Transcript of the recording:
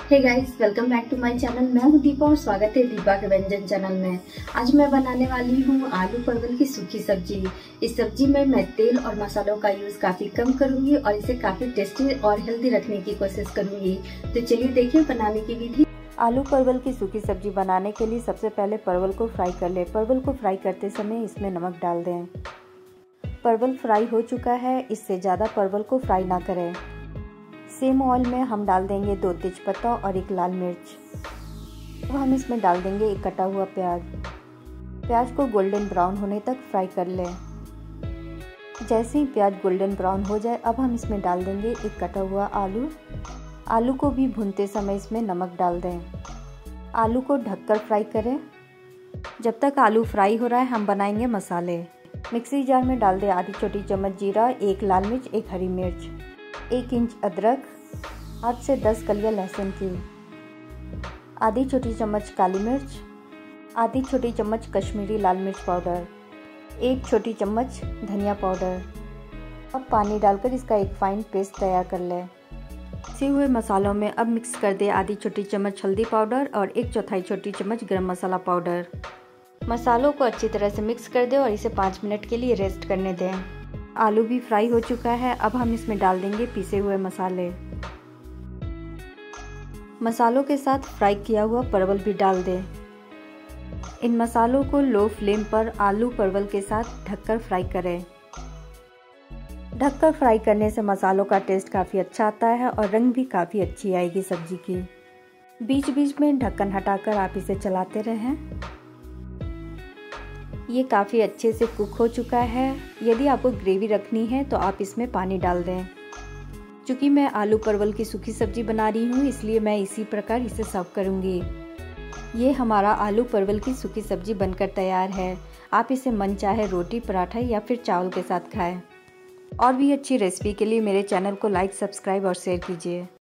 Hey guys, welcome back to my channel. मैं हूं दीपा और स्वागत है दीपा के व्यंजन चैनल में। आज मैं बनाने वाली हूं आलू परवल की सूखी सब्जी। इस सब्जी में मैं तेल और मसालों का यूज काफी कम करूंगी और इसे काफी टेस्टी और हेल्दी रखने की कोशिश करूंगी। तो चलिए देखिए बनाने की विधि। आलू परवल की सूखी सब्जी बनाने के लिए सबसे पहले परवल को फ्राई कर लें। परवल को फ्राई करते समय इसमें नमक डाल दें। परवल फ्राई हो चुका है, इससे ज़्यादा परवल को फ्राई ना करें। सेम ऑयल में हम डाल देंगे 2 तेजपत्ता और 1 लाल मिर्च। अब हम इसमें डाल देंगे 1 कटा हुआ प्याज। प्याज को गोल्डन ब्राउन होने तक फ्राई कर लें। जैसे ही प्याज गोल्डन ब्राउन हो जाए, अब हम इसमें डाल देंगे 1 कटा हुआ आलू। आलू को भी भूनते समय इसमें नमक डाल दें। आलू को ढककर फ्राई करें। जब तक आलू फ्राई हो रहा है, हम बनाएंगे मसाले। मिक्सी जार में डाल दें आधी छोटी चम्मच जीरा, 1 लाल मिर्च, 1 हरी मिर्च, 1 इंच अदरक, 8 से 10 कलियां लहसुन की, आधी छोटी चम्मच काली मिर्च, आधी छोटी चम्मच कश्मीरी लाल मिर्च पाउडर, 1 छोटी चम्मच धनिया पाउडर। अब पानी डालकर इसका एक फाइन पेस्ट तैयार कर लें। पिसे हुए मसालों में अब मिक्स कर दें आधी छोटी चम्मच हल्दी पाउडर और 1/4 छोटी चम्मच गरम मसाला पाउडर। मसालों को अच्छी तरह से मिक्स कर दें और इसे 5 मिनट के लिए रेस्ट करने दें। आलू भी फ्राई हो चुका है। अब हम इसमें डाल देंगे पीसे हुए मसाले। मसालों के साथ फ्राई किया हुआ परवल भी डाल दें। इन मसालों को लो फ्लेम पर आलू परवल के साथ ढककर फ्राई करें। ढककर फ्राई करने से मसालों का टेस्ट काफ़ी अच्छा आता है और रंग भी काफ़ी अच्छी आएगी सब्जी की। बीच बीच में ढक्कन हटाकर आप इसे चलाते रहें। ये काफ़ी अच्छे से कुक हो चुका है। यदि आपको ग्रेवी रखनी है तो आप इसमें पानी डाल दें। चूँकि मैं आलू परवल की सूखी सब्जी बना रही हूँ, इसलिए मैं इसी प्रकार इसे सर्व करूँगी। ये हमारा आलू परवल की सूखी सब्जी बनकर तैयार है। आप इसे मन चाहे रोटी, पराठा या फिर चावल के साथ खाएं। और भी अच्छी रेसिपी के लिए मेरे चैनल को लाइक, सब्सक्राइब और शेयर कीजिए।